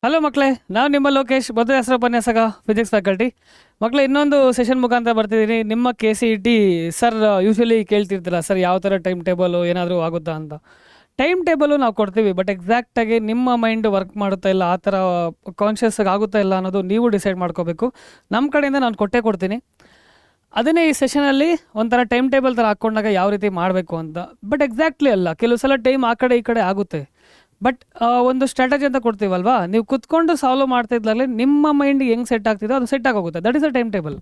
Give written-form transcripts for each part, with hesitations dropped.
Hello ಮಕ್ಕಳೇ, ನಾನು ನಿಮ್ಮ ಲೋಕೇಶ್, ಮೊದಲ ಹೆಸರು ಉಪನ್ಯಾಸಕ, ಫಿಸಿಕ್ಸ್ ಫ್ಯಾಕಲ್ಟಿ. ಮಕ್ಕಳೇ, ಇನ್ನೊಂದು ಸೆಷನ್ ಮುಖಾಂತರ ಬರ್ತಿದ್ದೀನಿ. ನಿಮ್ಮ KCET ಸರ್ ಯೂಶ್ವಲಿ ಕೇಳ್ತಿರ್ತೀರ, ಸರ್ ಯಾವ ಥರ ಟೈಮ್ ಟೇಬಲು ಏನಾದರೂ ಆಗುತ್ತಾ ಅಂತ. ಟೈಮ್ ಟೇಬಲು ನಾವು ಕೊಡ್ತೀವಿ, ಬಟ್ ಎಕ್ಸಾಕ್ಟಾಗಿ ನಿಮ್ಮ ಮೈಂಡ್ ವರ್ಕ್ ಮಾಡುತ್ತಾ ಇಲ್ಲ, ಆ ಥರ ಕಾನ್ಷಿಯಸ್ ಆಗುತ್ತಾ ಇಲ್ಲ ಅನ್ನೋದು ನೀವು ಡಿಸೈಡ್ ಮಾಡ್ಕೋಬೇಕು. ನಮ್ಮ ಕಡೆಯಿಂದ ನಾನು ಕೊಡ್ತೀನಿ. ಅದನ್ನೇ ಈ ಸೆಷನಲ್ಲಿ ಒಂಥರ ಟೈಮ್ ಟೇಬಲ್ ಥರ ಹಾಕ್ಕೊಂಡಾಗ ಯಾವ ರೀತಿ ಮಾಡಬೇಕು ಅಂತ. ಬಟ್ ಎಕ್ಸಾಕ್ಟ್ಲಿ ಅಲ್ಲ, ಕೆಲವು ಸಲ ಟೈಮ್ ಆ ಕಡೆ ಈ ಕಡೆ ಆಗುತ್ತೆ. ಬಟ್ ಒಂದು ಸ್ಟ್ರಾಟಜಿ ಅಂತ ಕೊಡ್ತೀವಲ್ವಾ, ನೀವು ಕುತ್ಕೊಂಡು ಸಾಲ್ವ್ ಮಾಡ್ತಾ ಇದ್ದಾಗಲೇ ನಿಮ್ಮ ಮೈಂಡ್ ಹೆಂಗೆ ಸೆಟ್ ಆಗ್ತಿದೋ ಅದು ಸೆಟ್ ಆಗೋಗುತ್ತೆ. That is a time table.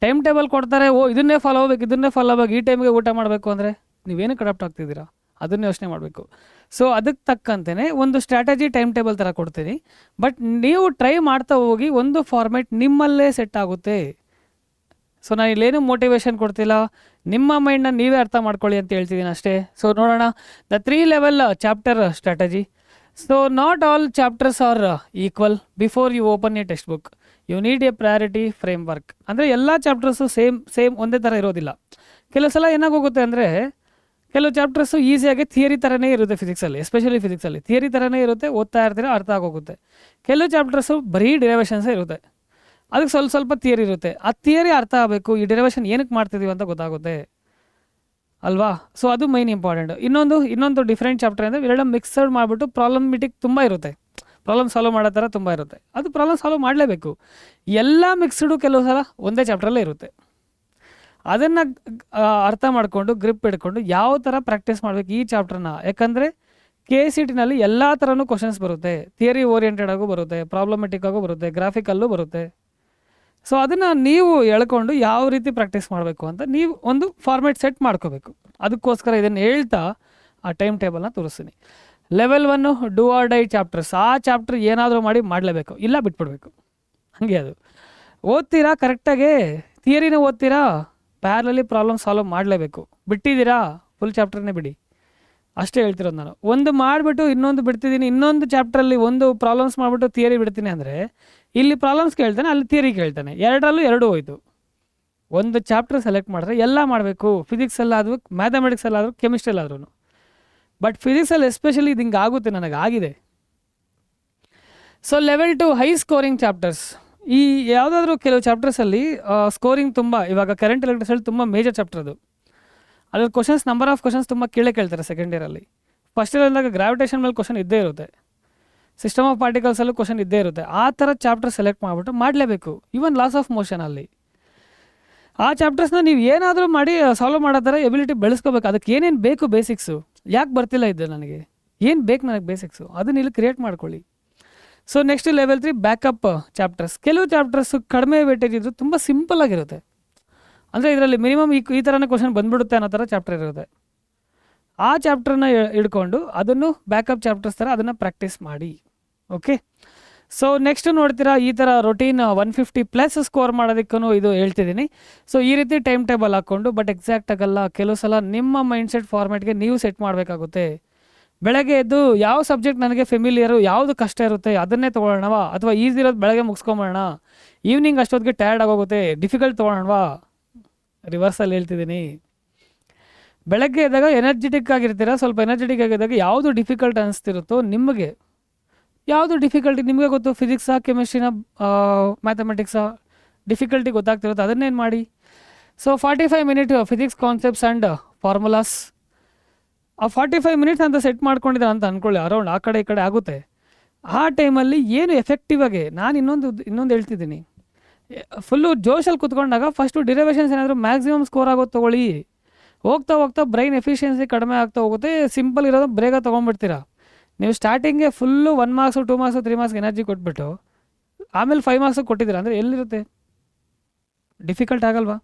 Time table ಕೊಡ್ತಾರೆ, ಇದನ್ನೇ ಫಾಲೋ ಆಗಬೇಕು, ಈ ಟೈಮಿಗೆ ಊಟ ಮಾಡಬೇಕು ಅಂದರೆ ನೀವೇನಕ್ಕೆ ಅಡಾಪ್ಟ್ ಆಗ್ತಿದ್ದೀರಾ ಅದನ್ನು ಯೋಚನೆ ಮಾಡಬೇಕು. ಸೊ ಅದಕ್ಕೆ ತಕ್ಕಂತೆಯೇ ಒಂದು ಸ್ಟ್ರಾಟಜಿ ಟೈಮ್ ಟೇಬಲ್ ಥರ ಕೊಡ್ತೀನಿ. ಬಟ್ ನೀವು ಟ್ರೈ ಮಾಡ್ತಾ ಹೋಗಿ ಒಂದು ಫಾರ್ಮೆಟ್ ನಿಮ್ಮಲ್ಲೇ ಸೆಟ್ ಆಗುತ್ತೆ. ಸೊ ನಾನು ಇಲ್ಲೇನು ಮೋಟಿವೇಶನ್ ಕೊಡ್ತಿಲ್ಲ, ನಿಮ್ಮ ಮೈಂಡ್ನ ನೀವೇ ಅರ್ಥ ಮಾಡ್ಕೊಳ್ಳಿ ಅಂತ ಹೇಳ್ತಿದ್ದೀನಿ ಅಷ್ಟೇ. ಸೊ ನೋಡೋಣ, the 3 level chapter strategy. So not all chapters are equal before you open a text book. You need a priority framework. ಅಂದರೆ ಎಲ್ಲ ಚಾಪ್ಟರ್ಸು ಸೇಮ್ ಒಂದೇ ಥರ ಇರೋದಿಲ್ಲ. ಕೆಲವು ಸಲ ಏನಾಗೋಗುತ್ತೆ ಅಂದರೆ, ಕೆಲವು ಚಾಪ್ಟರ್ಸು ಈಸಿಯಾಗಿ ಥಿಯರಿ ಥರನೇ ಇರುತ್ತೆ. ಎಸ್ಪೆಷಲಿ ಫಿಸಿಕ್ಸಲ್ಲಿ ಥಿಯರಿ ಥರನೇ ಇರುತ್ತೆ, ಓದ್ತಾ ಇರ್ತೀರ, ಅರ್ಥ ಆಗೋಗುತ್ತೆ. ಕೆಲವು ಚಾಪ್ಟರ್ಸು ಬರೀ ಡಿರೈವೇಷನ್ಸೇ ಇರುತ್ತೆ, ಅದಕ್ಕೆ ಸ್ವಲ್ಪ ಥಿಯರಿ ಇರುತ್ತೆ. ಆ ಥಿಯರಿ ಅರ್ಥ ಆಗಬೇಕು, ಈ ಡಿರೈವೇಷನ್ ಏನಕ್ಕೆ ಮಾಡ್ತಿದ್ದೀವಿ ಅಂತ ಗೊತ್ತಾಗುತ್ತೆ ಅಲ್ವಾ. ಸೊ ಅದು ಮೈನ್ ಇಂಪಾರ್ಟೆಂಟ್. ಇನ್ನೊಂದು ಡಿಫ್ರೆಂಟ್ ಚಾಪ್ಟರ್ ಅಂದರೆ ಇವೆರಡು ಮಿಕ್ಸಡ್ ಮಾಡಿಬಿಟ್ಟು ಪ್ರಾಬ್ಲಮಿಟಿಕ್ ತುಂಬ ಇರುತ್ತೆ, ಪ್ರಾಬ್ಲಮ್ ಸಾಲ್ವ್ ಮಾಡೋ ಥರ ತುಂಬ ಇರುತ್ತೆ. ಅದು ಪ್ರಾಬ್ಲಮ್ ಸಾಲ್ವ್ ಮಾಡಲೇಬೇಕು. ಎಲ್ಲ ಮಿಕ್ಸ್ಡು ಕೆಲವು ಸಲ ಒಂದೇ ಚಾಪ್ಟ್ರಲ್ಲೇ ಇರುತ್ತೆ. ಅದನ್ನು ಅರ್ಥ ಮಾಡಿಕೊಂಡು ಗ್ರಿಪ್ ಹಿಡ್ಕೊಂಡು ಯಾವ ಥರ ಪ್ರಾಕ್ಟೀಸ್ ಮಾಡಬೇಕು ಈ ಚಾಪ್ಟರ್ನ. ಯಾಕಂದರೆ KCETನಲ್ಲಿ ಎಲ್ಲ ಥರನೂ ಕ್ವಶನ್ಸ್ ಬರುತ್ತೆ. ಥಿಯರಿ ಓರಿಯೆಂಟೆಡ್ ಆಗು ಬರುತ್ತೆ, ಪ್ರಾಬ್ಲಮೆಟಿಕ್ ಆಗು ಬರುತ್ತೆ, ಗ್ರಾಫಿಕಲ್ಲೂ ಬರುತ್ತೆ. ಸೊ ಅದನ್ನು ನೀವು ಎಳ್ಕೊಂಡು ಯಾವ ರೀತಿ ಪ್ರಾಕ್ಟೀಸ್ ಮಾಡಬೇಕು ಅಂತ ನೀವು ಒಂದು ಫಾರ್ಮೇಟ್ ಸೆಟ್ ಮಾಡ್ಕೋಬೇಕು. ಅದಕ್ಕೋಸ್ಕರ ಇದನ್ನು ಹೇಳ್ತಾ ಆ ಟೈಮ್ ಟೇಬಲ್ನ ತೋರಿಸ್ತೀನಿ. Level 1 do or die chapters. ಆ ಚಾಪ್ಟರ್ ಏನಾದರೂ ಮಾಡಲೇಬೇಕು, ಇಲ್ಲ ಬಿಟ್ಬಿಡ್ಬೇಕು. ಹಾಗೆ ಅದು ಓದ್ತೀರಾ ಕರೆಕ್ಟಾಗಿ, ಥಿಯರಿನ ಓದ್ತೀರಾ, ಪ್ಯಾರಲಲ್ಲಿ ಪ್ರಾಬ್ಲಮ್ ಸಾಲ್ವ್ ಮಾಡಲೇಬೇಕು. ಬಿಟ್ಟಿದ್ದೀರಾ ಫುಲ್ ಚಾಪ್ಟರ್ನೇ ಬಿಡಿ, ಅಷ್ಟೇ ಹೇಳ್ತಿರೋದು ನಾನು. ಒಂದು ಮಾಡಿಬಿಟ್ಟು ಇನ್ನೊಂದು ಬಿಡ್ತಿದ್ದೀನಿ, ಇನ್ನೊಂದು ಚಾಪ್ಟ್ರಲ್ಲಿ ಒಂದು ಪ್ರಾಬ್ಲಮ್ಸ್ ಮಾಡಿಬಿಟ್ಟು ಥಿಯರಿ ಬಿಡ್ತೀನಿ ಅಂದರೆ, ಇಲ್ಲಿ ಪ್ರಾಬ್ಲಮ್ಸ್ ಕೇಳ್ತಾನೆ, ಅಲ್ಲಿ ಥಿಯರಿ ಕೇಳ್ತಾನೆ, ಎರಡರಲ್ಲೂ ಎರಡು ಹೋಯ್ತು. ಒಂದು ಚಾಪ್ಟರ್ ಸೆಲೆಕ್ಟ್ ಮಾಡಿದ್ರೆ ಎಲ್ಲ ಮಾಡಬೇಕು. ಫಿಸಿಕ್ಸಲ್ಲಾದರೂ, ಮ್ಯಾಥಮೆಟಿಕ್ಸಲ್ಲಾದರೂ, ಕೆಮಿಸ್ಟ್ರಿಯಲ್ಲಾದ್ರೂ. ಬಟ್ ಫಿಸಿಕ್ಸಲ್ಲಿ ಎಸ್ಪೆಷಲಿ ಇದು ಹಿಂಗೆ ಆಗುತ್ತೆ, ನನಗೆ ಆಗಿದೆ. So level 2 high scoring chapters. ಈ ಯಾವುದಾದ್ರೂ ಕೆಲವು ಚಾಪ್ಟರ್ಸಲ್ಲಿ ಸ್ಕೋರಿಂಗ್ ತುಂಬ, ಇವಾಗ ಕರೆಂಟ್ ಎಲೆಕ್ಟ್ರಿಸಿಟಿ ತುಂಬ ಮೇಜರ್ ಚಾಪ್ಟರ್ ಅದು. ಅದ್ರಲ್ಲಿ ಕ್ವಶನ್ಸ್, ನಂಬರ್ ಆಫ್ ಕ್ವಶನ್ಸ್ ತುಂಬ ಕೇಳ್ತಾರೆ ಸೆಕೆಂಡ್ ಇಯರಲ್ಲಿ. ಫಸ್ಟ್ ಇಯರ್ ಅಂದಾಗ ಗ್ರಾವಿಟೇಷನ್ ಮೇಲೆ ಕ್ವಶನ್ ಇದ್ದೇ ಇರುತ್ತೆ, ಸಿಸ್ಟಮ್ ಆಫ್ ಪಾರ್ಟಿಕಲ್ಸಲ್ಲೂ ಕ್ವಶನ್ ಇದ್ದೇ ಇರುತ್ತೆ. ಆ ಥರ ಚಾಪ್ಟರ್ ಸೆಲೆಕ್ಟ್ ಮಾಡಿಬಿಟ್ಟು ಮಾಡಲೇಬೇಕು. ಈವನ್ ಲಾಸ್ ಆಫ್ ಮೋಷನಲ್ಲಿ ಆ ಚಾಪ್ಟರ್ಸ್ನ ನೀವು ಏನಾದರೂ ಮಾಡಿ ಸಾಲ್ವ್ ಮಾಡೋ ಥರ ಎಬಿಲಿಟಿ ಬೆಳೆಸ್ಕೋಬೇಕು. ಅದಕ್ಕೆ ಏನೇನು ಬೇಕು ಬೇಸಿಕ್ಸು, ಯಾಕೆ ಬರ್ತಿಲ್ಲ ಇದು ನನಗೆ, ಏನು ಬೇಕು ನನಗೆ ಬೇಸಿಕ್ಸು, ಅದನ್ನ ಇಲ್ಲಿ ಕ್ರಿಯೇಟ್ ಮಾಡ್ಕೊಳ್ಳಿ. So next level 3 backup chapters. ಕೆಲವು ಚಾಪ್ಟರ್ಸು ಕಡಿಮೆ ವೇಟೇಜ್ ಇದ್ದು ತುಂಬ ಸಿಂಪಲ್ ಆಗಿರುತ್ತೆ. ಅಂದರೆ ಇದರಲ್ಲಿ ಮಿನಿಮಮ್ ಈ ಥರನೇ ಕ್ವಶನ್ ಬಂದ್ಬಿಡುತ್ತೆ ಅನ್ನೋ ಥರ ಚಾಪ್ಟರ್ ಇರುತ್ತೆ. ಆ ಚಾಪ್ಟರ್ನ ಹಿಡ್ಕೊಂಡು ಅದನ್ನು ಬ್ಯಾಕಪ್ ಚಾಪ್ಟರ್ಸ್ ಥರ ಅದನ್ನು ಪ್ರಾಕ್ಟೀಸ್ ಮಾಡಿ. ಓಕೆ, ಸೊ ನೆಕ್ಸ್ಟ್ ನೋಡ್ತೀರಾ, ಈ ಥರ ರೊಟೀನ್ 150+ ಸ್ಕೋರ್ ಮಾಡೋದಕ್ಕೂ ಇದು ಹೇಳ್ತಿದ್ದೀನಿ. ಸೊ ಈ ರೀತಿ ಟೈಮ್ ಟೇಬಲ್ ಹಾಕ್ಕೊಂಡು, ಬಟ್ ಎಕ್ಸಾಕ್ಟ್ ಆಗಲ್ಲ. ಕೆಲವು ಸಲ ನಿಮ್ಮ ಮೈಂಡ್ಸೆಟ್ ಫಾರ್ಮೆಟ್ಗೆ ನೀವು ಸೆಟ್ ಮಾಡಬೇಕಾಗುತ್ತೆ. ಬೆಳಗ್ಗೆ ಎದ್ದು ಯಾವ ಸಬ್ಜೆಕ್ಟ್ ನನಗೆ ಫೆಮಿಲಿಯರು, ಯಾವುದು ಕಷ್ಟ ಇರುತ್ತೆ ಅದನ್ನೇ ತೊಗೊಳ್ಳೋಣವಾ, ಅಥವಾ ಈಸಿ ಇರೋದು ಬೆಳಗ್ಗೆ ಮುಗಿಸ್ಕೊಂಬೋಣ, ಈವ್ನಿಂಗ್ ಅಷ್ಟೊತ್ತಿಗೆ ಟಯರ್ಡ್ ಆಗೋಗುತ್ತೆ, ಡಿಫಿಕಲ್ಟ್ ತೊಗೊಳ್ಳೋಣವಾ. ರಿವರ್ಸಲ್ಲಿ ಹೇಳ್ತಿದ್ದೀನಿ. ಬೆಳಗ್ಗೆ ಎದ್ದಾಗ ಎನರ್ಜೆಟಿಕ್ ಆಗಿರ್ತೀರ, ಸ್ವಲ್ಪ ಎನರ್ಜೆಟಿಕ್ ಆಗಿದ್ದಾಗ ಯಾವುದು ಡಿಫಿಕಲ್ಟ್ ಅನಿಸ್ತಿರುತ್ತೋ ನಿಮಗೆ, ಯಾವುದು ಡಿಫಿಕಲ್ಟಿ ನಿಮಗೆ ಗೊತ್ತು, ಫಿಸಿಕ್ಸಾ, ಕೆಮಿಸ್ಟ್ರಿನ, ಮ್ಯಾಥಮೆಟಿಕ್ಸಾ, ಡಿಫಿಕಲ್ಟಿ ಗೊತ್ತಾಗ್ತಿರುತ್ತೆ, ಅದನ್ನೇನು ಮಾಡಿ. So 45 minute physics concepts and formulas. ಆ 45 ಮಿನಿಟ್ಸ್ ಅಂತ ಸೆಟ್ ಮಾಡ್ಕೊಂಡಿದ್ದಾರೆ ಅಂತ ಅಂದ್ಕೊಳ್ಳಿ, ಅರೌಂಡ್ ಆ ಕಡೆ ಈ ಕಡೆ ಆಗುತ್ತೆ. ಆ ಟೈಮಲ್ಲಿ ಏನು ಎಫೆಕ್ಟಿವ್ ಆಗಿ, ನಾನು ಇನ್ನೊಂದು ಹೇಳ್ತಿದ್ದೀನಿ, ಫುಲ್ಲು ಜೋಶಲ್ಲಿ ಕುತ್ಕೊಂಡಾಗ ಫಸ್ಟು ಡಿರೈವೇಷನ್ಸ್ ಏನಾದರೂ ಮ್ಯಾಕ್ಸಿಮಮ್ ಸ್ಕೋರ್ ಆಗೋದು ತೊಗೊಳ್ಳಿ. ಹೋಗ್ತಾ ಬ್ರೈನ್ ಎಫಿಷಿಯನ್ಸಿ ಕಡಿಮೆ ಆಗ್ತಾ ಹೋಗುತ್ತೆ. ಸಿಂಪಲ್ ಇರೋದು ಬೇಗ ತೊಗೊಂಡ್ಬಿಡ್ತೀರಾ. ನೀವು ಸ್ಟಾರ್ಟಿಂಗ್ಗೆ full 1 marks 2 marks 3 marks energy ಕೊಟ್ಬಿಟ್ಟು ಆಮೇಲೆ 5 ಮಾರ್ಕ್ಸು ಕೊಟ್ಟಿದ್ದೀರಾ ಅಂದರೆ ಎಲ್ಲಿರುತ್ತೆ, ಡಿಫಿಕಲ್ಟ್ ಆಗಲ್ವಾ.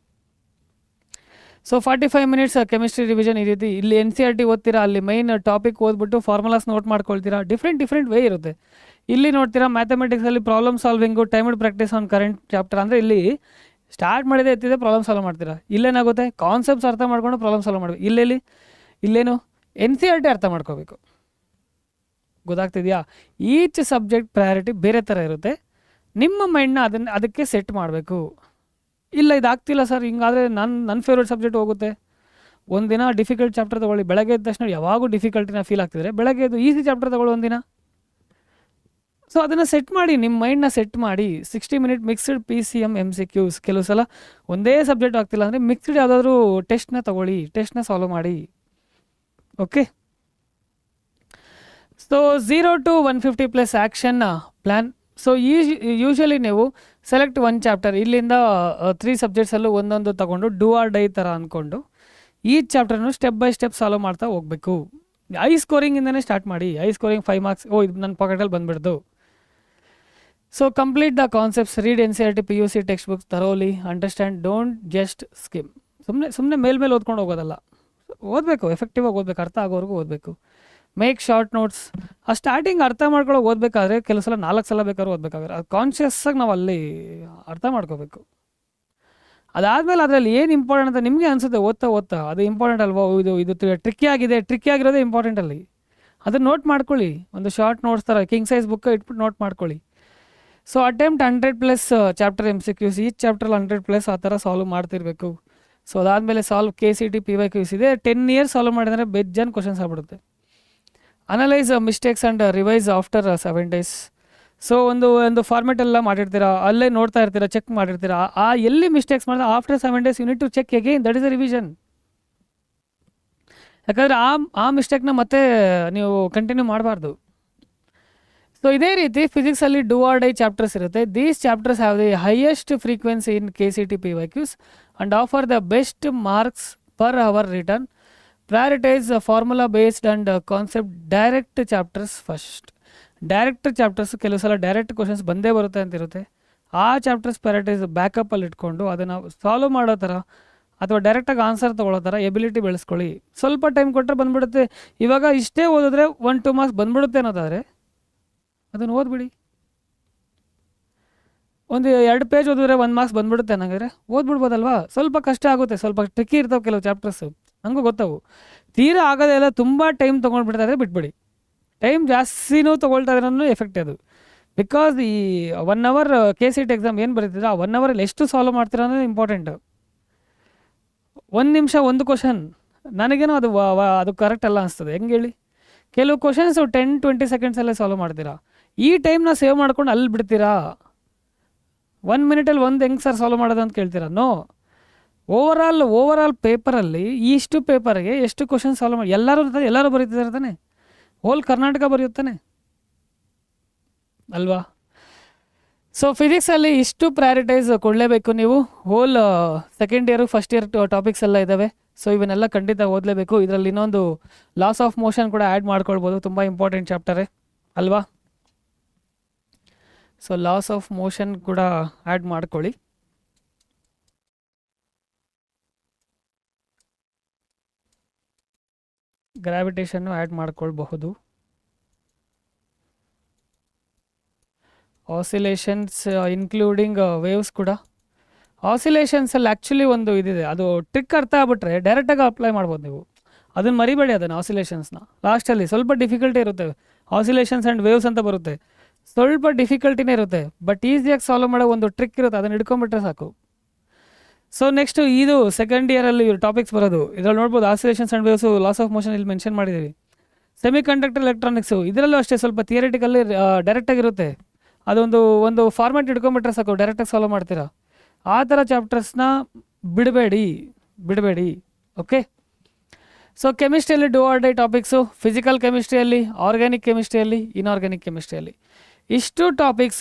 So 45 minutes chemistry revision. ಈ ರೀತಿ ಇಲ್ಲಿ NCERT ಓದ್ತೀರಾ, ಅಲ್ಲಿ ಮೈನ್ ಟಾಪಿಕ್ ಓದ್ಬಿಟ್ಟು ಫಾರ್ಮುಲಾಸ್ ನೋಟ್ ಮಾಡ್ಕೊಳ್ತೀರಾ. ಡಿಫ್ರೆಂಟ್ ವೇ ಇರುತ್ತೆ. ಇಲ್ಲಿ ನೋಡ್ತೀರಾ ಮ್ಯಾಥಮೆಟಿಕ್ಸಲ್ಲಿ problem solving, timed practice on current chapter. ಅಂದರೆ ಇಲ್ಲಿ ಸ್ಟಾರ್ಟ್ ಮಾಡಿದೆ ಎತ್ತಿದೆ ಪ್ರಾಬ್ಲಮ್ ಸಾಲ್ವ್ ಮಾಡ್ತೀರಾ. ಇಲ್ಲೇನಾಗುತ್ತೆ, ಕಾನ್ಸೆಪ್ಟ್ಸ್ ಅರ್ಥ ಮಾಡ್ಕೊಂಡು ಪ್ರಾಬ್ಲಮ್ ಸಾಲ್ವ್ ಮಾಡಬೇಕು. ಇಲ್ಲೇನು NCERT ಅರ್ಥ ಮಾಡ್ಕೋಬೇಕು. ಗೊತ್ತಾಗ್ತಿದೆಯಾ. ಈಚ್ ಸಬ್ಜೆಕ್ಟ್ ಪ್ರಯಾರಿಟಿ ಬೇರೆ ಥರ ಇರುತ್ತೆ. ನಿಮ್ಮ ಮೈಂಡ್ನ ಅದಕ್ಕೆ ಸೆಟ್ ಮಾಡಬೇಕು. ಇಲ್ಲ ಇದಾಗ್ತಿಲ್ಲ ಸರ್, ಹಿಂಗಾದರೆ ನನ್ನ ಫೇವ್ರೇಟ್ ಸಬ್ಜೆಕ್ಟ್ ಹೋಗುತ್ತೆ. ಒಂದಿನ ಡಿಫಿಕಲ್ಟ್ ಚಾಪ್ಟರ್ ತೊಗೊಳ್ಳಿ. ಬೆಳಗ್ಗೆ ಎದ್ದ ತಕ್ಷಣ ಯಾವಾಗೂ ಡಿಫಿಕಲ್ಟಿನ ಫೀಲ್ ಆಗ್ತಿದ್ರೆ ಬೆಳಗ್ಗೆ ಎದ್ದು ಈಸಿ ಚಾಪ್ಟರ್ ತೊಗೊಳ್ಳಿ ಒಂದಿನ. ಸೊ ಅದನ್ನು ಸೆಟ್ ಮಾಡಿ, ನಿಮ್ಮ ಮೈಂಡ್ನ ಸೆಟ್ ಮಾಡಿ. 60 ಮಿನಿಟ್ ಮಿಕ್ಸ್ಡ್ PCM MCQs. ಕೆಲವು ಸಲ ಒಂದೇ ಸಬ್ಜೆಕ್ಟ್ ಆಗ್ತಿಲ್ಲ ಅಂದರೆ ಮಿಕ್ಸ್ಡ್ ಯಾವುದಾದ್ರೂ ಟೆಸ್ಟ್ನ ತೊಗೊಳ್ಳಿ, ಟೆಸ್ಟ್ನ ಸಾಲ್ವ್ ಮಾಡಿ. Okay, so 0 to 150 plus action plan. So usually ನೀವು ಸೆಲೆಕ್ಟ್ 1 ಚಾಪ್ಟರ್, ಇಲ್ಲಿಂದ 3 ಸಬ್ಜೆಕ್ಟ್ಸಲ್ಲೂ ಒಂದೊಂದು ತೊಗೊಂಡು ಡೂ ಆರ್ ಡೈ ಥರ ಅಂದ್ಕೊಂಡು ಈ ಚಾಪ್ಟರ್ನು ಸ್ಟೆಪ್ ಬೈ ಸ್ಟೆಪ್ ಸಾಲ್ವ್ ಮಾಡ್ತಾ ಹೋಗಬೇಕು. ಐ ಸ್ಕೋರಿಂಗಿಂದನೇ ಸ್ಟಾರ್ಟ್ ಮಾಡಿ. ಐ ಸ್ಕೋರಿಂಗ್ 5 ಮಾರ್ಕ್ಸ್, ಇದು ನನ್ನ ಪಾಕೆಟಲ್ಲಿ ಬಂದುಬಿಡ್ದು. So complete the concepts, read NCERT PUC textbooks thoroughly, understand, don't just skim. ಸುಮ್ಮನೆ ಮೇಲ್ಮೇಲೆ ಓದ್ಕೊಂಡು ಹೋಗೋದಲ್ಲ, ಓದಬೇಕು, ಎಫೆಕ್ಟಿವಾಗಿ ಓದಬೇಕು, ಅರ್ಥ ಆಗೋವರೆಗೂ ಓದಬೇಕು. Make short notes. ಆ ಸ್ಟಾರ್ಟಿಂಗ್ ಅರ್ಥ ಮಾಡ್ಕೊಳ್ಳೋ ಓದಬೇಕಾದ್ರೆ ಕೆಲವು ಸಲ 4 ಸಲ ಬೇಕಾದ್ರೂ ಓದಬೇಕಾದ್ರೆ ಅದು ಕಾನ್ಷಿಯಸ್ಸಾಗಿ ನಾವು ಅಲ್ಲಿ ಅರ್ಥ ಮಾಡ್ಕೋಬೇಕು. ಅದಾದಮೇಲೆ ಅದರಲ್ಲಿ ಏನು ಇಂಪಾರ್ಟೆಂಟ್ ಅಂತ ನಿಮಗೆ ಅನಿಸುತ್ತೆ ಓದ್ತಾ ಅದು ಇಂಪಾರ್ಟೆಂಟ್ ಅಲ್ವಾ, ಇದು ಟ್ರಿಕ್ಕಿ ಆಗಿದೆ, ಟ್ರಿಕ್ಕಿ ಆಗಿರೋದೇ ಇಂಪಾರ್ಟೆಂಟ್ ಅಲ್ಲಿ. ಅದನ್ನು ನೋಟ್ ಮಾಡ್ಕೊಳ್ಳಿ, ಒಂದು ಶಾರ್ಟ್ ನೋಟ್ಸ್ ಥರ ಕಿಂಗ್ ಸೈಜ್ ಬುಕ್ ಇಟ್ಬಿಟ್ಟು ನೋಟ್ ಮಾಡ್ಕೊಳ್ಳಿ. So attempt 100+ chapter MCQs, each chapter 100+ ಆ ಥರ ಸಾಲ್ವ್ ಮಾಡ್ತಿರ್ಬೇಕು. ಸೊ ಅದಾದಮೇಲೆ ಸಾಲ್ವ್ KCT PYQs ಇದೆ. 10 ಇಯರ್ಸ್ ಸಾಲ್ವ್ ಮಾಡಿದರೆ ಬೆಜ್ಜನ್ ಕ್ವಶನ್ಸ್ ಆಗ್ಬಿಡುತ್ತೆ. Analyse mistakes and revise after 7 days. So ಒಂದು ಫಾರ್ಮೆಟ್ ಎಲ್ಲ ಮಾಡಿರ್ತೀರಾ, ಅಲ್ಲೇ ನೋಡ್ತಾ ಇರ್ತೀರಾ, ಚೆಕ್ ಮಾಡಿರ್ತೀರಾ. ಎಲ್ಲಿ ಮಿಸ್ಟೇಕ್ಸ್ ಮಾಡಿದ್ರೆ after 7 days you need to check again, that is a revision. ಯಾಕಂದರೆ ಆ ಮಿಸ್ಟೇಕ್ನ ಮತ್ತೆ ನೀವು ಕಂಟಿನ್ಯೂ ಮಾಡಬಾರ್ದು. ಸೊ ಇದೇ ರೀತಿ ಫಿಸಿಕ್ಸಲ್ಲಿ ಡೂ ಆರ್ ಡೈ ಚಾಪ್ಟರ್ಸ್ ಇರುತ್ತೆ. These chapters have the highest frequency in KCT PYQs and offer the best marks per hour return. Prioritise formula based and concept direct chapters first. Direct chapters ಕೆಲವು ಸಲ direct questions ಬಂದೇ ಬರುತ್ತೆ ಅಂತಿರುತ್ತೆ. ಆ chapters prioritise ಬ್ಯಾಕಪ್ಪಲ್ಲಿ ಇಟ್ಕೊಂಡು ಅದನ್ನು solve ಮಾಡೋ ಥರ ಅಥವಾ ಡೈರೆಕ್ಟಾಗಿ ಆನ್ಸರ್ ತೊಗೊಳ್ಳೋ ಥರ ಎಬಿಲಿಟಿ ಬೆಳೆಸ್ಕೊಳ್ಳಿ. ಸ್ವಲ್ಪ ಟೈಮ್ ಕೊಟ್ಟರೆ ಬಂದುಬಿಡುತ್ತೆ. ಇವಾಗ ಇಷ್ಟೇ ಓದಿದ್ರೆ 1-2 ಮಾರ್ಕ್ಸ್ ಬಂದ್ಬಿಡುತ್ತೆ ಅನ್ನೋದಾದರೆ ಅದನ್ನು ಓದ್ಬಿಡಿ. ಒಂದು 2 ಪೇಜ್ ಓದಿದ್ರೆ 1 ಮಾರ್ಕ್ಸ್ ಬಂದ್ಬಿಡುತ್ತೆ ಅನ್ನಂಗಿದ್ರೆ ಓದ್ಬಿಡ್ಬೋದಲ್ವಾ. ಸ್ವಲ್ಪ ಕಷ್ಟ ಆಗುತ್ತೆ, ಸ್ವಲ್ಪ ಟ್ರಿಕ್ಕಿ ಇರ್ತಾವೆ ಕೆಲವು ಚಾಪ್ಟರ್ಸು, ನನಗೂ ಗೊತ್ತವು. ತೀರಾ ಆಗೋದೆಲ್ಲ ತುಂಬ ಟೈಮ್ ತೊಗೊಂಡ್ಬಿಡ್ತಾ ಇದ್ರೆ ಬಿಟ್ಬಿಡಿ. ಟೈಮ್ ಜಾಸ್ತಿನೂ ತೊಗೊಳ್ತಾ ಇದ್ರೂ ಎಫೆಕ್ಟ್ ಅದು. ಬಿಕಾಸ್ ಈ 1 hour KCT ಎಕ್ಸಾಮ್ ಏನು ಬರೀತಿದ್ರೆ ಆ 1 hour ಎಷ್ಟು ಸಾಲ್ವ್ ಮಾಡ್ತೀರ ಅನ್ನೋದು ಇಂಪಾರ್ಟೆಂಟ್. 1 ನಿಮಿಷ ಒಂದು ಕ್ವಶನ್, ನನಗೇನೋ ಅದು ಕರೆಕ್ಟ್ ಅಲ್ಲ ಅನಿಸ್ತದೆ. ಹೆಂಗೆ ಹೇಳಿ, ಕೆಲವು ಕ್ವಶನ್ಸು 10-20 ಸೆಕೆಂಡ್ಸಲ್ಲೇ ಸಾಲ್ವ್ ಮಾಡ್ತೀರಾ. ಈ ಟೈಮ್ನ ಸೇವ್ ಮಾಡ್ಕೊಂಡು ಅಲ್ಲಿ ಬಿಡ್ತೀರಾ. 1 ಮಿನಿಟಲ್ಲಿ ಹೆಂಗೆ ಸರ್ ಸಾಲ್ವ್ ಮಾಡೋದು ಅಂತ ಕೇಳ್ತೀರಾ. ನೋ, ಓವರ್ ಆಲ್ ಪೇಪರಲ್ಲಿ ಇಷ್ಟು ಪೇಪರ್ಗೆ ಎಷ್ಟು ಕ್ವಶನ್ ಸಾಲ್ವ್ ಮಾಡಿ ಎಲ್ಲರೂ ಬರೀತಿದ್ದಾರೆ ತಾನೆ, ಹೋಲ್ ಕರ್ನಾಟಕ ಬರೆಯುತ್ತಾನೆ ಅಲ್ವಾ. ಸೊ ಫಿಸಿಕ್ಸಲ್ಲಿ ಇಷ್ಟು ಪ್ರಯಾರಿಟೈಸ್ ಕೊಡಲೇಬೇಕು ನೀವು. Whole second year first year topics ಎಲ್ಲ ಇದ್ದಾವೆ. ಸೊ ಇವನ್ನೆಲ್ಲ ಖಂಡಿತ ಓದಲೇಬೇಕು. ಇದರಲ್ಲಿ ಇನ್ನೊಂದು ಲಾಸ್ ಆಫ್ ಮೋಷನ್ ಕೂಡ ಆ್ಯಡ್ ಮಾಡ್ಕೊಳ್ಬೋದು, ತುಂಬ ಇಂಪಾರ್ಟೆಂಟ್ ಚಾಪ್ಟರೇ ಅಲ್ವಾ. ಸೊ ಲಾಸ್ ಆಫ್ ಮೋಷನ್ ಕೂಡ ಆ್ಯಡ್ ಮಾಡ್ಕೊಳ್ಳಿ. ಗ್ರಾವಿಟೇಷನ್ನು ಆ್ಯಡ್ ಮಾಡ್ಕೊಳ್ಬಹುದು. ಆಸಿಲೇಷನ್ಸ್ ಇನ್ಕ್ಲೂಡಿಂಗ್ ವೇವ್ಸ್ ಕೂಡ. ಆಸಿಲೇಷನ್ಸಲ್ಲಿ ಆ್ಯಕ್ಚುಲಿ ಒಂದು ಇದಿದೆ, ಅದು ಟ್ರಿಕ್ ಅರ್ಥ ಆಗ್ಬಿಟ್ರೆ ಡೈರೆಕ್ಟಾಗಿ ಅಪ್ಲೈ ಮಾಡ್ಬೋದು ನೀವು. ಅದನ್ನು ಮರಿಬೇಡಿ, ಅದನ್ನು ಆಸಿಲೇಷನ್ಸ್ನ ಲಾಸ್ಟಲ್ಲಿ ಸ್ವಲ್ಪ ಡಿಫಿಕಲ್ಟಿ ಇರುತ್ತೆ. ಆಸಿಲೇಷನ್ಸ್ ಆ್ಯಂಡ್ ವೇವ್ಸ್ ಅಂತ ಬರುತ್ತೆ, ಸ್ವಲ್ಪ ಡಿಫಿಕಲ್ಟಿನೇ ಇರುತ್ತೆ, ಬಟ್ ಈಸಿಯಾಗಿ ಸಾಲ್ವ್ ಮಾಡೋ ಒಂದು ಟ್ರಿಕ್ ಇರುತ್ತೆ, ಅದನ್ನು ಹಿಡ್ಕೊಂಬಿಟ್ರೆ ಸಾಕು. ಸೊ ನೆಕ್ಸ್ಟು ಇದು ಸೆಕೆಂಡ್ ಇಯರಲ್ಲಿ ಟಾಪಿಕ್ಸ್ ಬರೋದು, ಇದರಲ್ಲಿ ನೋಡ್ಬೋದು oscillations and waves, loss of motion ಇಲ್ಲಿ ಮೆನ್ಷನ್ ಮಾಡಿದ್ದೀವಿ. ಸೆಮಿ ಕಂಡಕ್ಟರ್ ಎಲೆಕ್ಟ್ರಾನಿಕ್ಸು, ಇದರಲ್ಲೂ ಅಷ್ಟೇ ಸ್ವಲ್ಪ ಥಿಯರಿಟಿಕಲ್ಲಿ ಡೈರೆಕ್ಟಾಗಿರುತ್ತೆ. ಒಂದು ಫಾರ್ಮ್ಯಾಟ್ ಹಿಡ್ಕೊಂಬಿಟ್ರೆ ಸಾಕು, ಡೈರೆಕ್ಟಾಗಿ ಸಾಲ್ವ್ ಮಾಡ್ತೀರಾ. ಆ ಥರ ಚಾಪ್ಟರ್ಸ್ನ ಬಿಡಬೇಡಿ. ಓಕೆ, ಸೊ ಕೆಮಿಸ್ಟ್ರಿಯಲ್ಲಿ do or die topics, physical ಕೆಮಿಸ್ಟ್ರಿಯಲ್ಲಿ, ಆರ್ಗ್ಯಾನಿಕ್ ಕೆಮಿಸ್ಟ್ರಿಯಲ್ಲಿ, ಇನ್ಆರ್ಗ್ಯಾನಿಕ್ ಕೆಮಿಸ್ಟ್ರಿಯಲ್ಲಿ ಇಷ್ಟು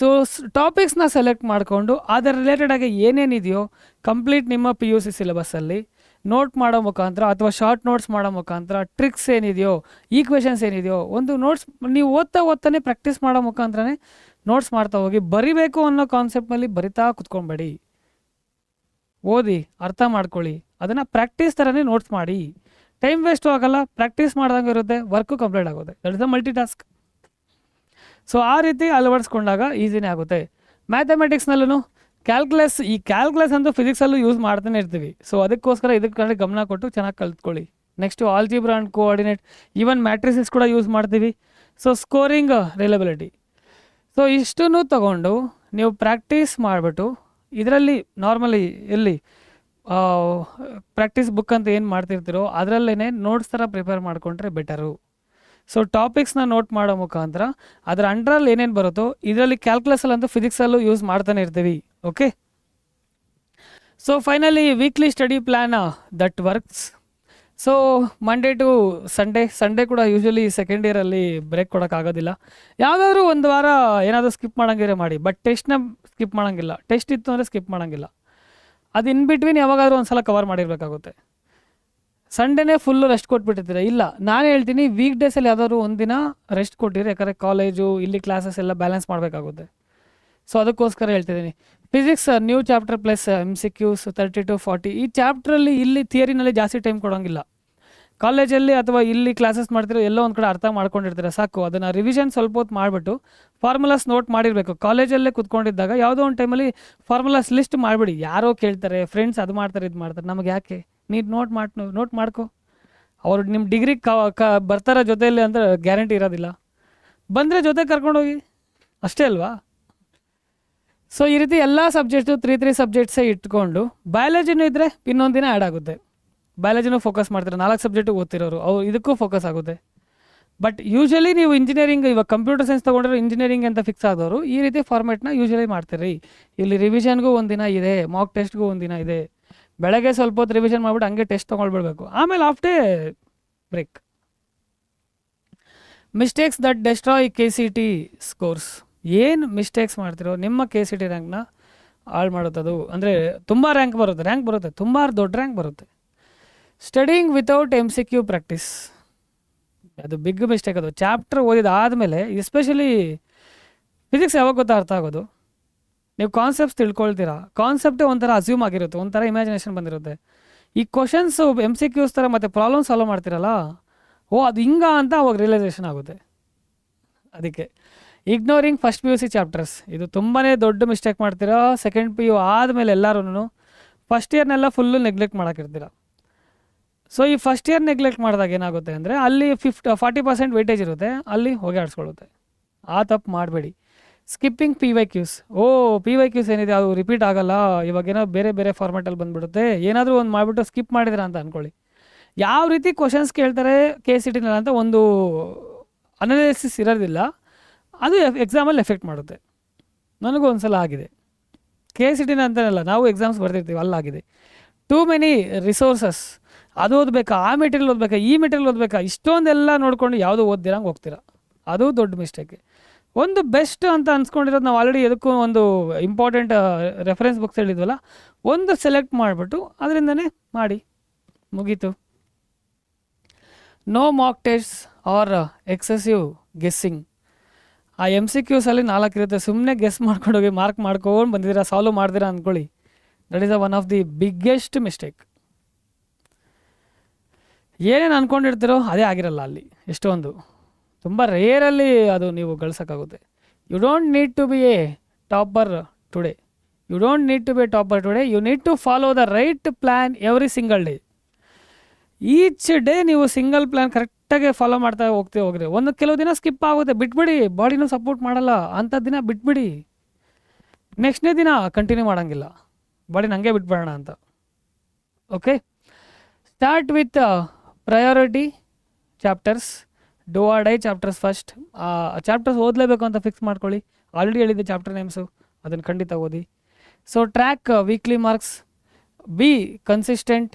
ಟಾಪಿಕ್ಸ್ನ ಸೆಲೆಕ್ಟ್ ಮಾಡಿಕೊಂಡು ಅದರ ರಿಲೇಟೆಡಾಗಿ ಏನೇನಿದೆಯೋ ಕಂಪ್ಲೀಟ್ ನಿಮ್ಮ PUC ಸಿಲೆಬಸ್ಸಲ್ಲಿ ನೋಟ್ ಮಾಡೋ ಮುಖಾಂತರ ಅಥವಾ ಶಾರ್ಟ್ ನೋಟ್ಸ್ ಮಾಡೋ ಮುಖಾಂತರ ಟ್ರಿಕ್ಸ್ ಏನಿದೆಯೋ, ಈಕ್ವೇಷನ್ಸ್ ಏನಿದೆಯೋ ಒಂದು ನೋಟ್ಸ್ ನೀವು ಓದ್ತಾನೆ ಪ್ರಾಕ್ಟೀಸ್ ಮಾಡೋ ಮುಖಾಂತರನೇ ನೋಟ್ಸ್ ಮಾಡ್ತಾ ಹೋಗಿ. ಬರಿಬೇಕು ಅನ್ನೋ ಕಾನ್ಸೆಪ್ಟ್ನಲ್ಲಿ ಬರಿತಾ ಕುತ್ಕೊಬೇಡಿ. ಓದಿ, ಅರ್ಥ ಮಾಡ್ಕೊಳ್ಳಿ, ಅದನ್ನು ಪ್ರಾಕ್ಟೀಸ್ ಥರನೇ ನೋಟ್ಸ್ ಮಾಡಿ. ಟೈಮ್ ವೇಸ್ಟು ಆಗಲ್ಲ, ಪ್ರಾಕ್ಟೀಸ್ ಮಾಡ್ದಂಗೆ ಇರುತ್ತೆ, ವರ್ಕು ಕಂಪ್ಲೀಟ್ ಆಗುತ್ತೆ. That is the multi task. So ಆ ರೀತಿ ಅಳವಡಿಸ್ಕೊಂಡಾಗ ಈಸಿನೇ ಆಗುತ್ತೆ. ಮ್ಯಾಥಮೆಟಿಕ್ಸ್ನಲ್ಲೂ ಕ್ಯಾಲ್ಕುಲಸ್ ಅಂತೂ ಫಿಸಿಕ್ಸಲ್ಲೂ ಯೂಸ್ ಮಾಡ್ತಾನೆ ಇರ್ತೀವಿ. ಸೊ ಅದಕ್ಕೋಸ್ಕರ ಇದಕ್ಕೆ ಕಡೆ ಗಮನ ಕೊಟ್ಟು ಚೆನ್ನಾಗಿ ಕಲ್ತ್ಕೊಳ್ಳಿ. Next algebra and coordinate, even matrices ಕೂಡ ಯೂಸ್ ಮಾಡ್ತೀವಿ. ಸೊ ಸ್ಕೋರಿಂಗ್, ರಿಲಯಬಿಲಿಟಿ, ಸೊ ಇಷ್ಟನ್ನು ತಗೊಂಡು ನೀವು ಪ್ರಾಕ್ಟೀಸ್ ಮಾಡಿಬಿಟ್ಟು ಇದರಲ್ಲಿ ನಾರ್ಮಲಿ ಎಲ್ಲಿ ಪ್ರಾಕ್ಟೀಸ್ ಬುಕ್ ಅಂತ ಏನು ಮಾಡ್ತಿರ್ತೀರೋ ಅದರಲ್ಲೇ ನೋಟ್ಸ್ ಥರ ಪ್ರಿಪೇರ್ ಮಾಡಿಕೊಂಡ್ರೆ ಬೆಟರು. ಸೊ ಟಾಪಿಕ್ಸ್ನ ನೋಟ್ ಮಾಡೋ ಮುಖಾಂತರ ಅದರ ಅಂಡರಲ್ಲಿ ಏನೇನು ಬರುತ್ತೋ ಇದರಲ್ಲಿ ಕ್ಯಾಲ್ಕುಲಸಲ್ಲಂತೂ ಫಿಸಿಕ್ಸಲ್ಲೂ ಯೂಸ್ ಮಾಡ್ತಾನೆ ಇರ್ತೀವಿ. Okay, so finally weekly study plan that works. So Monday to Sunday ಕೂಡ ಯೂಶ್ವಲಿ ಸೆಕೆಂಡ್ ಇಯರಲ್ಲಿ ಬ್ರೇಕ್ ಕೊಡೋಕ್ಕಾಗೋದಿಲ್ಲ. ಯಾವುದಾದ್ರೂ ಒಂದು ವಾರ ಏನಾದರೂ ಸ್ಕಿಪ್ ಮಾಡೋಂಗಿದ್ರೆ ಮಾಡಿ, ಬಟ್ ಟೆಸ್ಟ್ನ ಸ್ಕಿಪ್ ಮಾಡೋಂಗಿಲ್ಲ. ಟೆಸ್ಟ್ ಇತ್ತು ಅಂದರೆ ಸ್ಕಿಪ್ ಮಾಡೋಂಗಿಲ್ಲ. ಅದು ಇನ್ ಬಿಟ್ವೀನ್ ಯಾವಾಗಾದ್ರೂ ಒಂದು ಸಲ ಕವರ್ ಮಾಡಿರಬೇಕಾಗುತ್ತೆ. ಸಂಡೇನೇ ಫುಲ್ಲು ರೆಸ್ಟ್ ಕೊಟ್ಬಿಟ್ಟಿರ್ತೀರ. ಇಲ್ಲ, ನಾನು ಹೇಳ್ತೀನಿ ವೀಕ್ ಡೇಸಲ್ಲಿ ಯಾವುದಾದ್ರು ಒಂದಿನ ರೆಸ್ಟ್ ಕೊಟ್ಟಿರಿ, ಯಾಕಂದರೆ ಕಾಲೇಜು ಇಲ್ಲಿ ಕ್ಲಾಸಸ್ ಎಲ್ಲ ಬ್ಯಾಲೆನ್ಸ್ ಮಾಡಬೇಕಾಗುತ್ತೆ. ಸೊ ಅದಕ್ಕೋಸ್ಕರ ಹೇಳ್ತಿದ್ದೀನಿ. Physics new chapter plus MCQs 30 to 40. ಈ ಚಾಪ್ಟ್ರಲ್ಲಿ ಇಲ್ಲಿ ಥಿಯರಿನಲ್ಲಿ ಜಾಸ್ತಿ ಟೈಮ್ ಕೊಡೋಂಗಿಲ್ಲ. ಕಾಲೇಜಲ್ಲಿ ಅಥವಾ ಇಲ್ಲಿ ಕ್ಲಾಸಸ್ ಮಾಡ್ತಿರೋ ಎಲ್ಲೋ ಒಂದು ಕಡೆ ಅರ್ಥ ಮಾಡ್ಕೊಂಡಿರ್ತೀರ, ಸಾಕು. ಅದನ್ನು ರಿವಿಷನ್ ಸ್ವಲ್ಪ ಹೊತ್ತು ಮಾಡಿಬಿಟ್ಟು ಫಾರ್ಮುಲಾಸ್ ನೋಟ್ ಮಾಡಿರಬೇಕು. ಕಾಲೇಜಲ್ಲೇ ಕುತ್ಕೊಂಡಿದ್ದಾಗ ಯಾವುದೋ ಒಂದು ಟೈಮಲ್ಲಿ ಫಾರ್ಮುಲಾಸ್ ಲಿಸ್ಟ್ ಮಾಡಿಬಿಡಿ. ಯಾರೋ ಕೇಳ್ತಾರೆ, ಫ್ರೆಂಡ್ಸ್ ಅದು ಮಾಡ್ತಾರೆ ಇದು ಮಾಡ್ತಾರೆ, ನಮಗೆ ಯಾಕೆ, ನೀನು ನೋಟ್ ಮಾಡ್ಕೊ. ಅವ್ರು ನಿಮ್ಮ ಡಿಗ್ರಿ ಬರ್ತಾರ ಜೊತೆಯಲ್ಲಿ ಅಂದರೆ ಗ್ಯಾರಂಟಿ ಇರೋದಿಲ್ಲ. ಬಂದರೆ ಜೊತೆ ಕರ್ಕೊಂಡೋಗಿ, ಅಷ್ಟೇ ಅಲ್ವಾ? ಸೊ ಈ ರೀತಿ ಎಲ್ಲ ಸಬ್ಜೆಕ್ಟ್ಸು 3 ಸಬ್ಜೆಕ್ಟ್ಸೇ ಇಟ್ಕೊಂಡು ಬಯಾಲಜಿನೂ ಇದ್ದರೆ ಇನ್ನೊಂದು ದಿನ ಆ್ಯಡ್ ಆಗುತ್ತೆ. ಬಯಾಲಜಿನೂ ಫೋಕಸ್ ಮಾಡ್ತಾರೆ, 4 ಸಬ್ಜೆಕ್ಟು ಓದ್ತಿರೋರು, ಅವ್ರು ಇದಕ್ಕೂ ಫೋಕಸ್ ಆಗುತ್ತೆ. ಬಟ್ ಯೂಶ್ವಲಿ ನೀವು ಇಂಜಿನಿಯರಿಂಗ್, ಇವಾಗ ಕಂಪ್ಯೂಟರ್ ಸೈನ್ಸ್ ತೊಗೊಂಡ್ರೆ ಇಂಜಿನಿಯರಿಂಗ್ ಅಂತ ಫಿಕ್ಸ್ ಆದವರು ಈ ರೀತಿ ಫಾರ್ಮೆಟ್ನ ಯೂಶ್ವಲಿ ಮಾಡ್ತೀರಿ. ಇಲ್ಲಿ ರಿವಿಷನ್ಗೂ ಒಂದಿನ ಇದೆ, ಮಾಕ್ ಟೆಸ್ಟ್ಗೂ ಒಂದಿನ ಇದೆ. ಬೆಳಗ್ಗೆ ಸ್ವಲ್ಪ ಹೊತ್ತು ರಿವಿಷನ್ ಮಾಡಿಬಿಟ್ಟು ಹಂಗೆ ಟೆಸ್ಟ್ ತೊಗೊಳ್ಬಿಡ್ಬೇಕು, ಆಮೇಲೆ after break. Mistakes that destroy KCT scores. ಏನು ಮಿಸ್ಟೇಕ್ಸ್ ಮಾಡ್ತಿರೋ ನಿಮ್ಮ KCT ರ್ಯಾಂಕ್ನ ಹಾಳು ಮಾಡುತ್ತದು. ಅಂದರೆ ತುಂಬ ರ್ಯಾಂಕ್ ಬರುತ್ತೆ, ತುಂಬ ದೊಡ್ಡ ರ್ಯಾಂಕ್ ಬರುತ್ತೆ. ಸ್ಟಡಿಂಗ್ ವಿತೌಟ್ MCQ ಪ್ರಾಕ್ಟೀಸ್, ಅದು ಬಿಗ್ ಮಿಸ್ಟೇಕ್. ಅದು ಚಾಪ್ಟರ್ ಓದಿದಾದಮೇಲೆ, ಎಸ್ಪೆಷಲಿ ಫಿಸಿಕ್ಸ್ ಯಾವಾಗ ಗೊತ್ತಾ ಅರ್ಥ ಆಗೋದು, ನೀವು ಕಾನ್ಸೆಪ್ಟ್ಸ್ ತಿಳ್ಕೊಳ್ತೀರಾ. ಕಾನ್ಸೆಪ್ಟೇ ಒಂಥರ ಅಸ್ಯೂಮ್ ಆಗಿರುತ್ತೆ, ಒಂಥರ ಇಮ್ಯಾಜಿನೇಷನ್ ಬಂದಿರುತ್ತೆ. ಈ ಕ್ವಶನ್ಸು MCQs ಥರ ಮತ್ತು ಪ್ರಾಬ್ಲಮ್ ಸಾಲ್ವ್ ಮಾಡ್ತಿರಲ್ಲ, ಅದು ಹಿಂಗ ಅಂತ ಅವಾಗ ರಿಯಲೈಸೇಷನ್ ಆಗುತ್ತೆ. ಅದಕ್ಕೆ ಇಗ್ನೋರಿಂಗ್ ಫಸ್ಟ್ PUC ಚಾಪ್ಟರ್ಸ್, ಇದು ತುಂಬಾ ದೊಡ್ಡ ಮಿಸ್ಟೇಕ್ ಮಾಡ್ತೀರಾ. ಸೆಕೆಂಡ್ PU ಆದಮೇಲೆ ಎಲ್ಲರೂ ಫಸ್ಟ್ ಇಯರ್ನೆಲ್ಲ ಫುಲ್ಲು ನೆಗ್ಲೆಕ್ಟ್ ಮಾಡೋಕ್ಕಿರ್ತೀರ. ಸೊ ಈ ಫಸ್ಟ್ ಇಯರ್ ನೆಗ್ಲೆಕ್ಟ್ ಮಾಡಿದಾಗ ಏನಾಗುತ್ತೆ ಅಂದರೆ ಅಲ್ಲಿ 40% ವೆಯ್ಟೇಜ್ ಇರುತ್ತೆ, ಅಲ್ಲಿ ಹೋಗಿ ಆಡಿಸ್ಕೊಳ್ಳುತ್ತೆ. ಆ ತಪ್ಪು ಮಾಡಬೇಡಿ. Skipping PYQs. PYQs ಏನಿದೆ ಅದು ರಿಪೀಟ್ ಆಗೋಲ್ಲ, ಇವಾಗೇನೋ ಬೇರೆ ಫಾರ್ಮೆಟಲ್ಲಿ ಬಂದುಬಿಡುತ್ತೆ. ಏನಾದರೂ ಒಂದು ಮಾಡಿಬಿಟ್ಟು ಸ್ಕಿಪ್ ಮಾಡಿದಿರ ಅಂತ ಅಂದ್ಕೊಳ್ಳಿ. ಯಾವ ರೀತಿ ಕ್ವಶನ್ಸ್ ಕೇಳ್ತಾರೆ KCTನಲ್ಲಿ ಅಂತ ಒಂದು ಅನಾಲಿಸಿಸ್ ಇರೋದಿಲ್ಲ, ಅದು ಎಕ್ಸಾಮಲ್ಲಿ ಎಫೆಕ್ಟ್ ಮಾಡುತ್ತೆ. ನನಗೂ ಒಂದು ಸಲ ಆಗಿದೆ. KCTನ ಅಂತಲ್ಲ, ನಾವು ಎಕ್ಸಾಮ್ಸ್ ಬರ್ತಿರ್ತೀವಿ, ಅಲ್ಲಾಗಿದೆ. ಟೂ ಮೆನಿ ರಿಸೋರ್ಸಸ್, ಅದು ಓದಬೇಕಾ, ಆ ಮೆಟೀರಿಯಲ್ ಓದಬೇಕಾ, ಈ ಮೆಟೀರಿಯಲ್ ಓದಬೇಕಾ, ಇಷ್ಟೊಂದೆಲ್ಲ ನೋಡ್ಕೊಂಡು ಯಾವುದು ಓದ್ದಿರಂಗೆ ಹೋಗ್ತೀರಾ. ಅದು ದೊಡ್ಡ ಮಿಸ್ಟೇಕೆ. ಒಂದು ಬೆಸ್ಟ್ ಅಂತ ಅನ್ಸ್ಕೊಂಡಿರೋದು ನಾವು ಆಲ್ರೆಡಿ ಎದಕ್ಕೂ ಒಂದು ಇಂಪಾರ್ಟೆಂಟ್ ರೆಫರೆನ್ಸ್ ಬುಕ್ಸ್ ಹೇಳಿದ್ವಲ್ಲ, ಒಂದು ಸೆಲೆಕ್ಟ್ ಮಾಡಿಬಿಟ್ಟು ಅದರಿಂದನೇ ಮಾಡಿ, ಮುಗೀತು. No mock test or excessive guessing. ಆ MCQsಲ್ಲಿ 4 ಇರುತ್ತೆ, ಸುಮ್ಮನೆ ಗೆಸ್ ಮಾಡ್ಕೊಂಡೋಗಿ ಮಾರ್ಕ್ ಮಾಡ್ಕೊಂಡು ಬಂದಿದ್ದೀರಾ, ಸಾಲ್ವ್ ಮಾಡ್ದಿರಾ ಅಂದ್ಕೊಳ್ಳಿ. That is one of the biggest mistake. ಏನೇನು ಅಂದ್ಕೊಂಡಿರ್ತೀರೋ ಅದೇ ಆಗಿರಲ್ಲ ಅಲ್ಲಿ. ಎಷ್ಟೊಂದು ತುಂಬ ರೇರಲ್ಲಿ ಅದು ನೀವು ಗಳಿಸೋಕ್ಕಾಗುತ್ತೆ. You don't need to be a topper today. You need to follow the right plan every single day. Each day ನೀವು ಸಿಂಗಲ್ ಪ್ಲ್ಯಾನ್ ಕರೆಕ್ಟಾಗಿ ಫಾಲೋ ಮಾಡ್ತಾ ಹೋಗ್ರಿ. ಕೆಲವು ದಿನ ಸ್ಕಿಪ್ ಆಗುತ್ತೆ, ಬಿಟ್ಬಿಡಿ. ಬಾಡಿನೂ ಸಪೋರ್ಟ್ ಮಾಡಲ್ಲ, ಅಂಥ ದಿನ ಬಿಟ್ಬಿಡಿ. ನೆಕ್ಸ್ಟ್ನೇ ದಿನ ಕಂಟಿನ್ಯೂ ಮಾಡೋಂಗಿಲ್ಲ, ಬಾಡಿನ ಹಂಗೆ ಬಿಟ್ಬಿಡೋಣ ಅಂತ. Okay, start with priority chapters. Do or die chapters first. ಆ ಚಾಪ್ಟರ್ಸ್ ಓದಲೇಬೇಕು ಅಂತ ಫಿಕ್ಸ್ ಮಾಡ್ಕೊಳ್ಳಿ. ಆಲ್ರೆಡಿ ಹೇಳಿದ್ದೆ ಚಾಪ್ಟರ್ ನೇಮ್ಸು, ಅದನ್ನು ಖಂಡಿತ ಓದಿ. So track weekly marks. B consistent,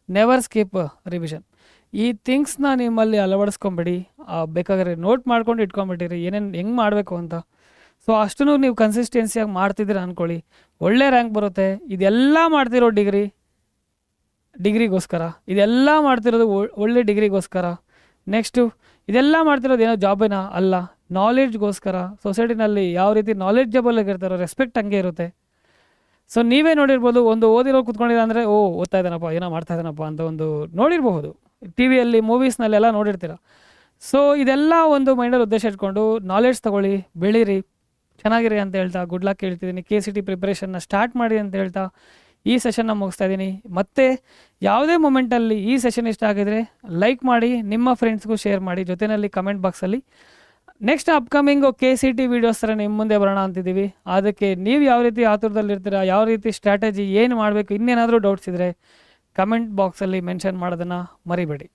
never skip revision. ಈ ಥಿಂಗ್ಸ್ನ ನಿಮ್ಮಲ್ಲಿ ಅಳವಡಿಸ್ಕೊಂಬಿಡಿ. ಬೇಕಾದ್ರೆ ನೋಟ್ ಮಾಡ್ಕೊಂಡು ಇಟ್ಕೊಂಬಿಟ್ಟಿರಿ ಏನೇನು ಹೆಂಗೆ ಮಾಡಬೇಕು ಅಂತ. ಸೊ ಅಷ್ಟೂ ನೀವು ಕನ್ಸಿಸ್ಟೆನ್ಸಿಯಾಗಿ ಮಾಡ್ತಿದ್ದೀರ ಅಂದ್ಕೊಳ್ಳಿ, ಒಳ್ಳೆ ರ್ಯಾಂಕ್ ಬರುತ್ತೆ. ಇದೆಲ್ಲ ಮಾಡ್ತಿರೋ ಡಿಗ್ರಿಗೋಸ್ಕರ, ಇದೆಲ್ಲ ಮಾಡ್ತಿರೋದು ಒಳ್ಳೆ ಡಿಗ್ರಿಗೋಸ್ಕರ. ನೆಕ್ಸ್ಟು ಇದೆಲ್ಲ ಮಾಡ್ತಿರೋದು ಏನೋ ಜಾಬೇನಾ ಅಲ್ಲ, ನಾಲೆಡ್ಜ್ಗೋಸ್ಕರ. ಸೊಸೈಟಿನಲ್ಲಿ ಯಾವ ರೀತಿ ನಾಲೆಡ್ಜಬಲ್ ಆಗಿರ್ತಾರೋ ರೆಸ್ಪೆಕ್ಟ್ ಹಂಗೆ ಇರುತ್ತೆ. ಸೊ ನೀವೇ ನೋಡಿರ್ಬೋದು, ಒಂದು ಓದಿರೋ ಕೂತ್ಕೊಂಡಿಲ್ಲ ಅಂದರೆ ಓದ್ತಾ ಇದ್ದಾನಪ್ಪ, ಏನೋ ಮಾಡ್ತಾ ಇದ್ದಾನಪ್ಪ ಅಂತ ಒಂದು ನೋಡಿರಬಹುದು. TVಯಲ್ಲಿ ಮೂವೀಸ್ನಲ್ಲೆಲ್ಲ ನೋಡಿರ್ತೀರ. ಸೊ ಇದೆಲ್ಲ ಒಂದು ಮೈಂಡಲ್ಲಿ ಉದ್ದೇಶ ಇಟ್ಕೊಂಡು ನಾಲೆಡ್ಜ್ ತೊಗೊಳ್ಳಿ, ಬೆಳೀರಿ, ಚೆನ್ನಾಗಿರಿ ಅಂತ ಹೇಳ್ತಾ ಗುಡ್ ಲಕ್ ಹೇಳ್ತಿದ್ದೀನಿ. KCT ಪ್ರಿಪ್ರೇಷನ್ನ ಸ್ಟಾರ್ಟ್ ಮಾಡಿ ಅಂತ ಹೇಳ್ತಾ ಈ ಸೆಷನ್ನ ಮುಗಿಸ್ತಾ ಇದ್ದೀನಿ. ಮತ್ತು ಯಾವುದೇ ಮೂಮೆಂಟಲ್ಲಿ ಈ ಸೆಷನ್ ಇಷ್ಟ ಆಗಿದರೆ ಲೈಕ್ ಮಾಡಿ, ನಿಮ್ಮ ಫ್ರೆಂಡ್ಸ್ಗೂ ಶೇರ್ ಮಾಡಿ, ಜೊತೆಯಲ್ಲಿ ಕಮೆಂಟ್ ಬಾಕ್ಸಲ್ಲಿ. ನೆಕ್ಸ್ಟ್ ಅಪ್ಕಮಿಂಗು KCT ವೀಡಿಯೋಸ್ ಥರ ನಿಮ್ಮ ಮುಂದೆ ಬರೋಣ ಅಂತಿದ್ದೀವಿ. ಅದಕ್ಕೆ ನೀವು ಯಾವ ರೀತಿ ಆತುರದಲ್ಲಿರ್ತೀರ, ಯಾವ ರೀತಿ ಸ್ಟ್ರಾಟಜಿ ಏನು ಮಾಡಬೇಕು, ಇನ್ನೇನಾದರೂ ಡೌಟ್ಸ್ ಇದ್ದರೆ ಕಮೆಂಟ್ ಬಾಕ್ಸಲ್ಲಿ ಮೆನ್ಷನ್ ಮಾಡೋದನ್ನು ಮರಿಬೇಡಿ.